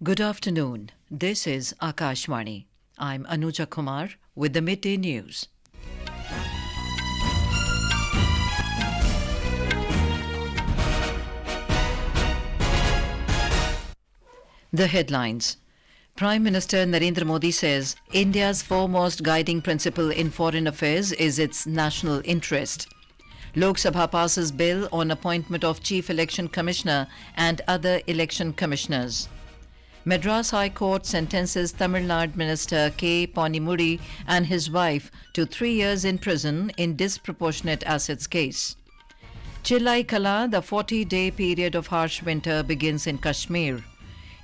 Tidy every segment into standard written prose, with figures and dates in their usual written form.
Good afternoon. This is Akashvani. I'm Anuja Kumar with the midday news. The headlines. Prime Minister Narendra Modi says India's foremost guiding principle in foreign affairs is its national interest. Lok Sabha passes bill on appointment of Chief Election Commissioner and other election commissioners. Madras High Court sentences Tamil Nadu Minister Ponmudy and his wife to 3 years in prison in disproportionate assets case. Chilla-i-Kalan, the 40-day period of harsh winter, begins in Kashmir.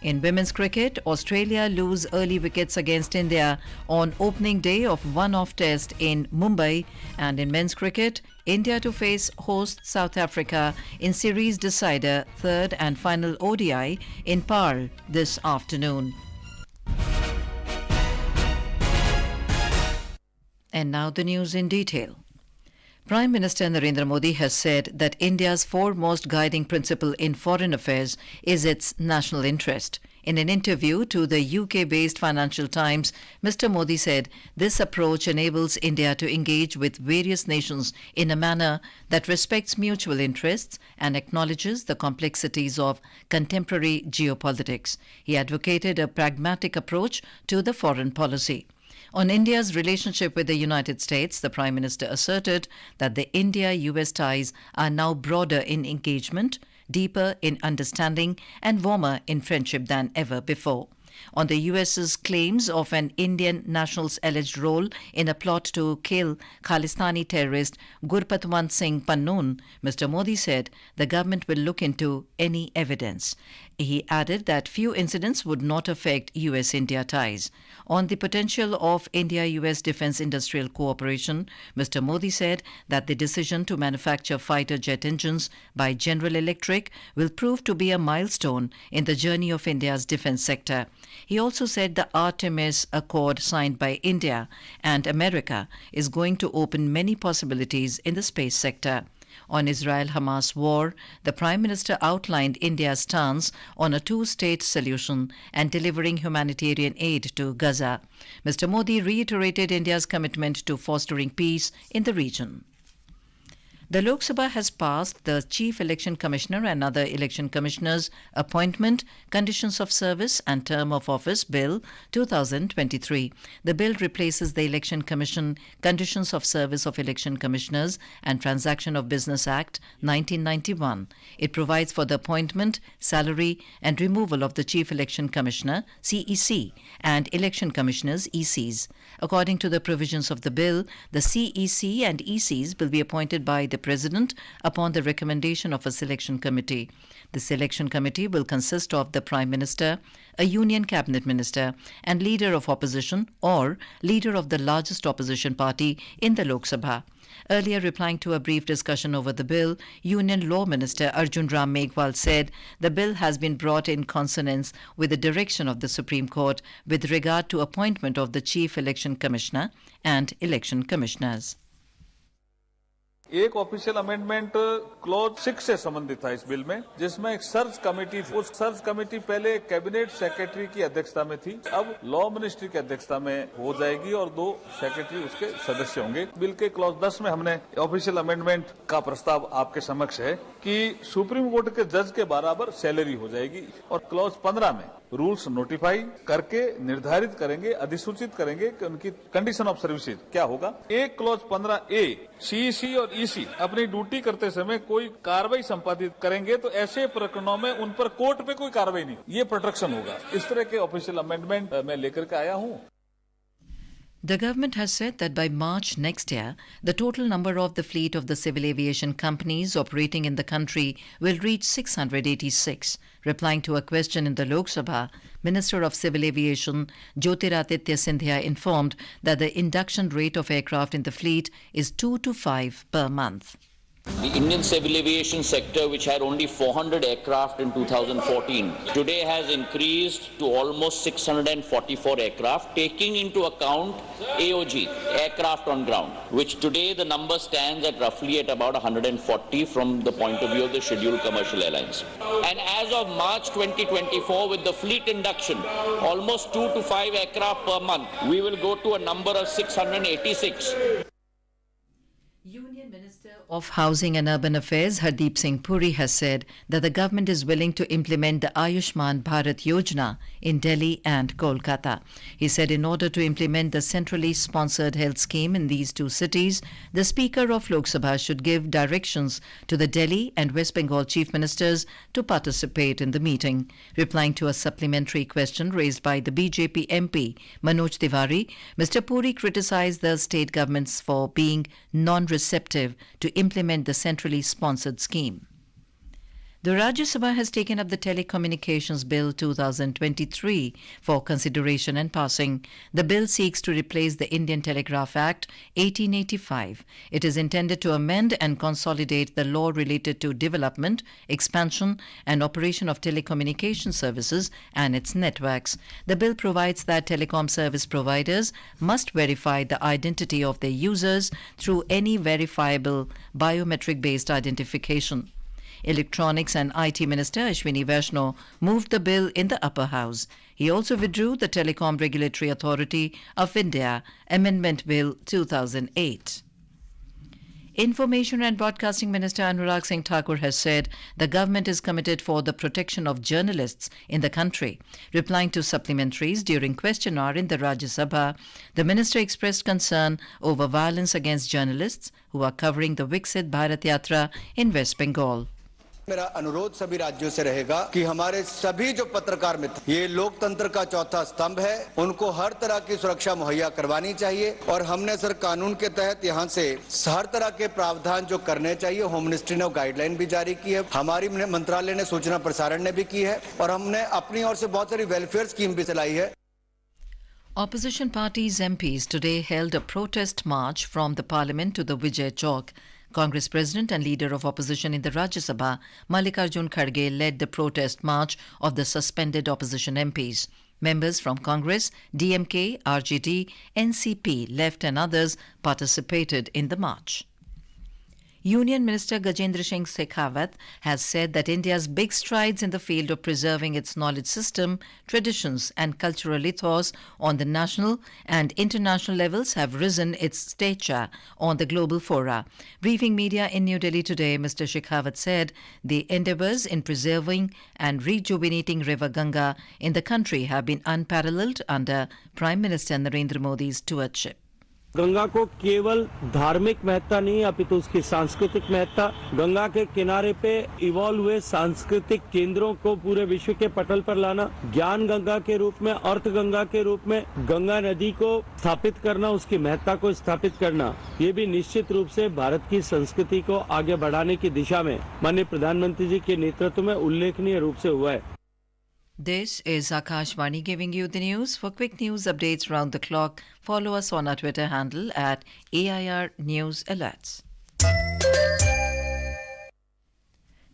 In women's cricket, Australia lose early wickets against India on opening day of one-off test in Mumbai. And in men's cricket, India to face host South Africa in series decider third and final ODI in Paarl this afternoon. And now the news in detail. Prime Minister Narendra Modi has said that India's foremost guiding principle in foreign affairs is its national interest. In an interview to the UK-based Financial Times, Mr. Modi said this approach enables India to engage with various nations in a manner that respects mutual interests and acknowledges the complexities of contemporary geopolitics. He advocated a pragmatic approach to the foreign policy. On India's relationship with the United States, the Prime Minister asserted that the India-US ties are now broader in engagement, deeper in understanding, and warmer in friendship than ever before. On the US's claims of an Indian national's alleged role in a plot to kill Khalistani terrorist Gurpatwant Singh Pannoon, Mr. Modi said the government will look into any evidence. He added that few incidents would not affect US-India ties. On the potential of India-US defense industrial cooperation, Mr. Modi said that the decision to manufacture fighter jet engines by General Electric will prove to be a milestone in the journey of India's defense sector. He also said the Artemis Accord signed by India and America is going to open many possibilities in the space sector. On Israel-Hamas war, the Prime Minister outlined India's stance on a two-state solution and delivering humanitarian aid to Gaza. Mr. Modi reiterated India's commitment to fostering peace in the region. The Lok Sabha has passed the Chief Election Commissioner and other election commissioners' appointment, conditions of service and term of office Bill 2023. The bill replaces the Election Commission Conditions of Service of Election Commissioners and Transaction of Business Act 1991. It provides for the appointment, salary and removal of the Chief Election Commissioner CEC and Election Commissioners ECs. According to the provisions of the bill, the CEC and ECs will be appointed by the President upon the recommendation of a selection committee. The selection committee will consist of the Prime Minister, a Union Cabinet Minister, and Leader of Opposition or Leader of the largest opposition party in the Lok Sabha. Earlier replying to a brief discussion over the bill, Union Law Minister Arjun Ram Meghwal said the bill has been brought in consonance with the direction of the Supreme Court with regard to appointment of the Chief Election Commissioner and election commissioners. एक official amendment clause 6 से संबंधित था इस bill में, जिसमें एक search committee, उस search committee पहले कैबिनेट सेक्रेटरी की अध्यक्षता में थी, अब लॉ मिनिस्ट्री की अध्यक्षता में हो जाएगी और 2 सेक्रेटरी उसके सदस्य होंगे। बिल के क्लॉज 10 में हमने ऑफिशियल अमेंडमेंट का प्रस्ताव आपके समक्ष है कि सुप्रीम कोर्ट के जज के बराबर सैलरी हो जाएगी और क्लॉज 15 में रूल्स नोटिफाई करके निर्धारित करेंगे, अधिसूचित करेंगे कि उनकी कंडीशन ऑफ सर्विसेज क्या होगा। एक क्लॉज 15A सीईसी और ईसी अपनी ड्यूटी करते समय कोई कार्रवाई संपादित करेंगे तो ऐसे प्रकरणों में उन पर कोर्ट पे कोई कार्रवाई नहीं, ये प्रोटेक्शन होगा। इस तरह के ऑफिशियल अमेंडमेंट मैं लेकर के आया हूँ। The government has said that by March next year, the total number of the fleet of the civil aviation companies operating in the country will reach 686. Replying to a question in the Lok Sabha, Minister of Civil Aviation Jyotiraditya Scindia informed that the induction rate of aircraft in the fleet is 2 to 5 per month. The Indian civil aviation sector, which had only 400 aircraft in 2014, today has increased to almost 644 aircraft, taking into account AOG, aircraft on ground, which today the number stands at roughly at about 140 from the point of view of the scheduled commercial airlines. And as of March 2024, with the fleet induction, almost 2 to 5 aircraft per month, we will go to a number of 686. Union Minister of Housing and Urban Affairs Hardeep Singh Puri has said that the government is willing to implement the Ayushman Bharat Yojana in Delhi and Kolkata. He said in order to implement the centrally sponsored health scheme in these two cities, the Speaker of Lok Sabha should give directions to the Delhi and West Bengal Chief Ministers to participate in the meeting. Replying to a supplementary question raised by the BJP MP Manoj Tiwari, Mr. Puri criticized the state governments for being non-receptive to implement the centrally sponsored scheme. The Rajya Sabha has taken up the Telecommunications Bill 2023 for consideration and passing. The bill seeks to replace the Indian Telegraph Act 1885. It is intended to amend and consolidate the law related to development, expansion and operation of telecommunication services and its networks. The bill provides that telecom service providers must verify the identity of their users through any verifiable biometric-based identification. Electronics and IT Minister Ashwini Vaishnaw moved the bill in the upper house. He also withdrew the Telecom Regulatory Authority of India Amendment Bill 2008. Information and Broadcasting Minister Anurag Singh Thakur has said the government is committed for the protection of journalists in the country. Replying to supplementaries during question hour in the Rajya Sabha, the minister expressed concern over violence against journalists who are covering the Viksit Bharat Yatra in West Bengal. मेरा अनुरोध सभी राज्यों से रहेगा कि हमारे सभी जो पत्रकार मित्र ये लोकतंत्र का चौथा स्तंभ है, उनको हर तरह की सुरक्षा मुहैया करवानी चाहिए और हमने सर कानून के तहत यहां से हर तरह के प्रावधान जो करने चाहिए होम मिनिस्ट्री ने गाइडलाइन भी जारी की है, हमारी मंत्रालय ने सूचना प्रसारण ने भी की है और हमने अपनी ओर से बहुत सारी वेलफेयर स्कीम भी चलाई है. Opposition parties' MPs today held a protest march from the parliament to the Vijay Chowk. Congress President and Leader of Opposition in the Rajya Sabha, Mallikarjun Kharge, led the protest march of the suspended opposition MPs. Members from Congress, DMK, RJD, NCP, Left and others participated in the march. Union Minister Gajendra Singh Shekhawat has said that India's big strides in the field of preserving its knowledge system, traditions and cultural ethos on the national and international levels have risen its stature on the global fora. Briefing media in New Delhi today, Mr. Shekhawat said the endeavours in preserving and rejuvenating River Ganga in the country have been unparalleled under Prime Minister Narendra Modi's stewardship. Ganga को केवल धार्मिक महत्ता नहीं अपितु उसकी सांस्कृतिक महत्ता, गंगा के किनारे पे इवॉल्व हुए सांस्कृतिक केंद्रों को पूरे विश्व के पटल पर लाना, ज्ञान गंगा के रूप में, अर्थ गंगा के रूप में गंगा नदी को स्थापित करना, उसकी महत्ता को स्थापित करना, ये भी निश्चित रूप से भारत की संस्कृति को आगे बढ़ाने की दिशा में माननीय प्रधानमंत्री जी के नेतृत्व में उल्लेखनीय रूप से हुआ है. This is Akashvani giving you the news. For quick news updates round the clock, follow us on our Twitter handle at AIR News Alerts.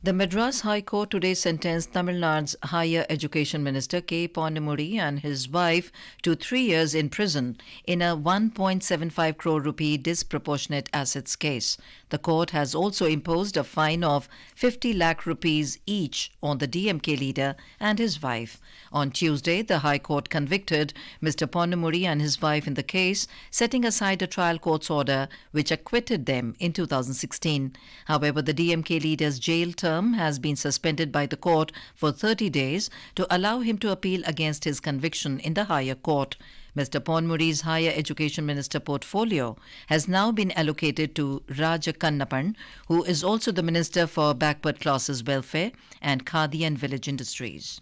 The Madras High Court today sentenced Tamil Nadu's Higher Education Minister K. Ponmudy and his wife to 3 years in prison in a 1.75 crore rupee disproportionate assets case. The court has also imposed a fine of 50 lakh rupees each on the DMK leader and his wife. On Tuesday, the High Court convicted Mr. Ponmudy and his wife in the case, setting aside a trial court's order which acquitted them in 2016. However, the DMK leader's jail term has been suspended by the court for 30 days to allow him to appeal against his conviction in the higher court. Mr. Ponmudy's Higher Education Minister portfolio has now been allocated to Raja Kannapan, who is also the Minister for Backward Classes Welfare and Khadi and Village Industries.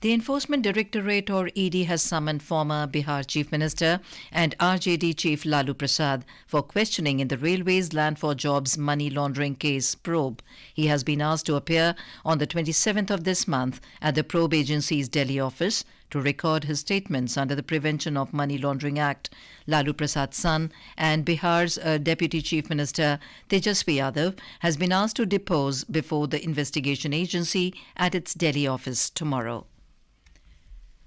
The Enforcement Directorate or ED has summoned former Bihar Chief Minister and RJD Chief Lalu Prasad for questioning in the Railways Land for Jobs money laundering case probe. He has been asked to appear on the 27th of this month at the probe agency's Delhi office to record his statements under the Prevention of Money Laundering Act. Lalu Prasad's son and Bihar's Deputy Chief Minister Tejasvi Yadav has been asked to depose before the investigation agency at its Delhi office tomorrow.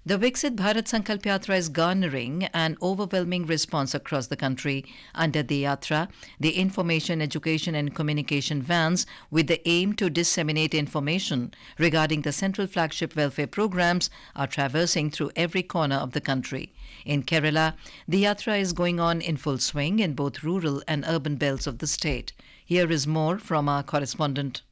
The Viksit Bharat Sankalp Yatra is garnering an overwhelming response across the country. Under the Yatra, the information, education and communication vans with the aim to disseminate information regarding the central flagship welfare programs are traversing through every corner of the country. In Kerala, the Yatra is going on in full swing in both rural and urban belts of the state. Here is more from our correspondent.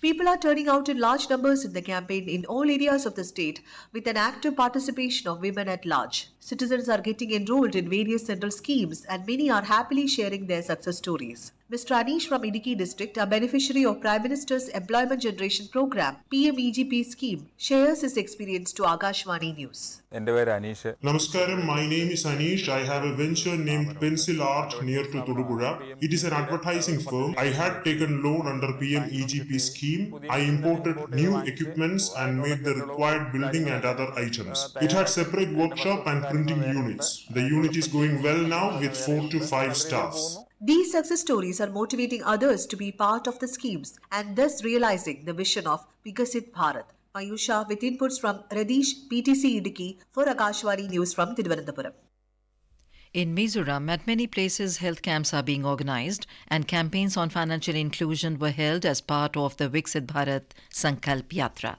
People are turning out in large numbers in the campaign in all areas of the state with an active participation of women at large. Citizens are getting enrolled in various central schemes and many are happily sharing their success stories. Mr. Anish from Idukki district, a beneficiary of Prime Minister's Employment Generation Program (PMEGP) scheme, shares his experience to Akashvani News. Namaskaram, my name is Anish. I have a venture named Pencil Art near to Todupuzha. It is an advertising firm. I had taken loan under PMEGP scheme. I imported new equipments and made the required building and other items. It had separate workshop and printing units. The unit is going well now with 4 to 5 staffs. These success stories are motivating others to be part of the schemes and thus realizing the vision of Viksit Bharat. Mayusha with inputs from Radish, PTC Idukki for Akashvani News from Thiruvananthapuram. In Mizoram, at many places, health camps are being organized and campaigns on financial inclusion were held as part of the Viksit Bharat Sankalp Yatra.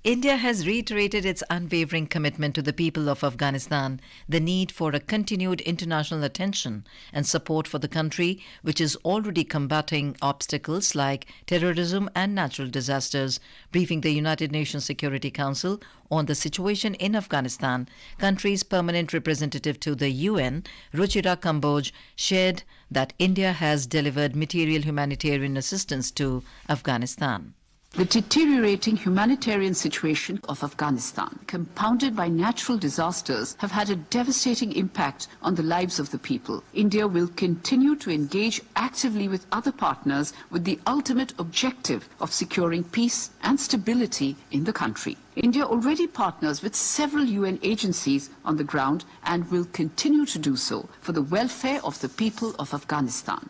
India has reiterated its unwavering commitment to the people of Afghanistan, the need for a continued international attention and support for the country, which is already combating obstacles like terrorism and natural disasters. Briefing the United Nations Security Council on the situation in Afghanistan, country's permanent representative to the UN, Ruchira Kamboj, shared that India has delivered material humanitarian assistance to Afghanistan. The deteriorating humanitarian situation of Afghanistan, compounded by natural disasters, have had a devastating impact on the lives of the people. India will continue to engage actively with other partners with the ultimate objective of securing peace and stability in the country. India already partners with several UN agencies on the ground and will continue to do so for the welfare of the people of Afghanistan.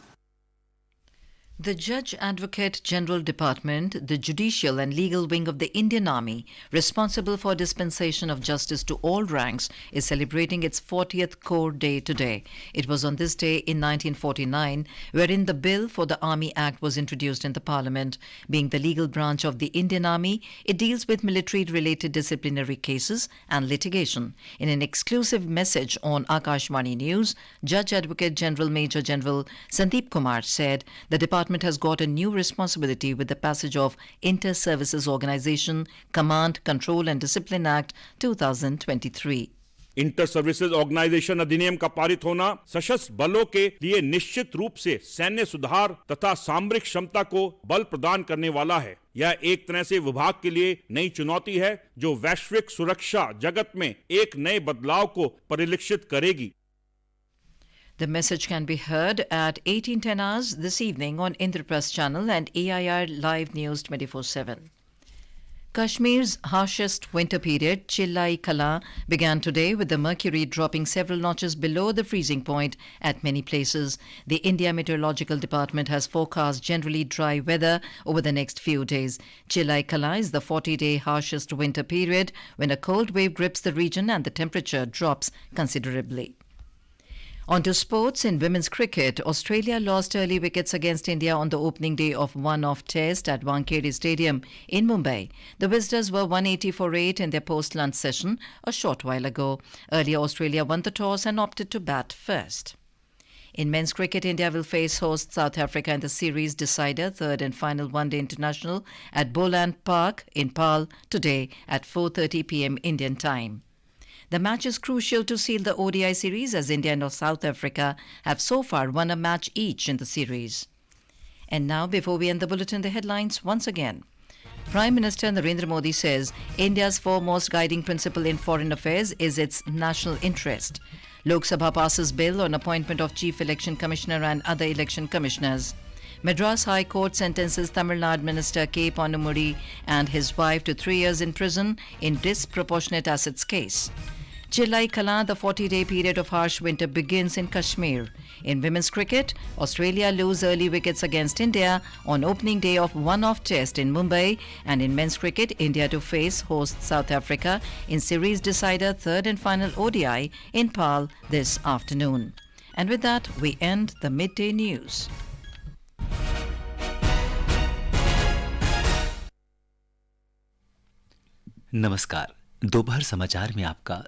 The Judge Advocate General Department, the judicial and legal wing of the Indian Army, responsible for dispensation of justice to all ranks, is celebrating its 40th Core Day today. It was on this day in 1949 wherein the bill for the Army Act was introduced in the Parliament. Being the legal branch of the Indian Army, it deals with military-related disciplinary cases and litigation. In an exclusive message on Akashvani News, Judge Advocate General Major General Sandeep Kumar said the department has got a new responsibility with the passage of Inter-Services Organization, Command, Control and Discipline Act 2023. Inter services organisation अधिनियम का पारित होना सशस्त्र बलों के लिए निश्चित रूप से सैन्य सुधार तथा सामरिक क्षमता को बल प्रदान करने वाला है। यह एक तरह से विभाग के लिए नई चुनौती है जो वैश्विक सुरक्षा जगत में एक नए बदलाव को परिलक्षित करेगी। The message can be heard at 18:10 hours this evening on Indraprasth channel and AIR Live News 24/7. Kashmir's harshest winter period, Chilla-i-Kalan, began today with the mercury dropping several notches below the freezing point at many places. The India Meteorological Department has forecast generally dry weather over the next few days. Chilla-i-Kalan is the 40-day harshest winter period when a cold wave grips the region and the temperature drops considerably. On to sports. In women's cricket, Australia lost early wickets against India on the opening day of one-off test at Wankhede Stadium in Mumbai. The visitors were 180 for 8 in their post-lunch session a short while ago. Earlier, Australia won the toss and opted to bat first. In men's cricket, India will face host South Africa in the series decider, third and final one-day international at Boland Park in Paarl today at 4:30 p.m. Indian time. The match is crucial to seal the ODI series as India and South Africa have so far won a match each in the series. And now, before we end the bulletin, the headlines once again. Prime Minister Narendra Modi says India's foremost guiding principle in foreign affairs is its national interest. Lok Sabha passes bill on appointment of Chief Election Commissioner and other election commissioners. Madras High Court sentences Tamil Nadu Minister Ponmudy and his wife to 3 years in prison in disproportionate assets case. Chilla-i-Kalan, the 40-day period of harsh winter begins in Kashmir. In women's cricket, Australia lose early wickets against India on opening day of one-off test in Mumbai. And in men's cricket, India to face host South Africa in series decider third and final ODI in Paarl this afternoon. And with that, we end the midday news. नमस्कार, दोपहर समाचार में आपका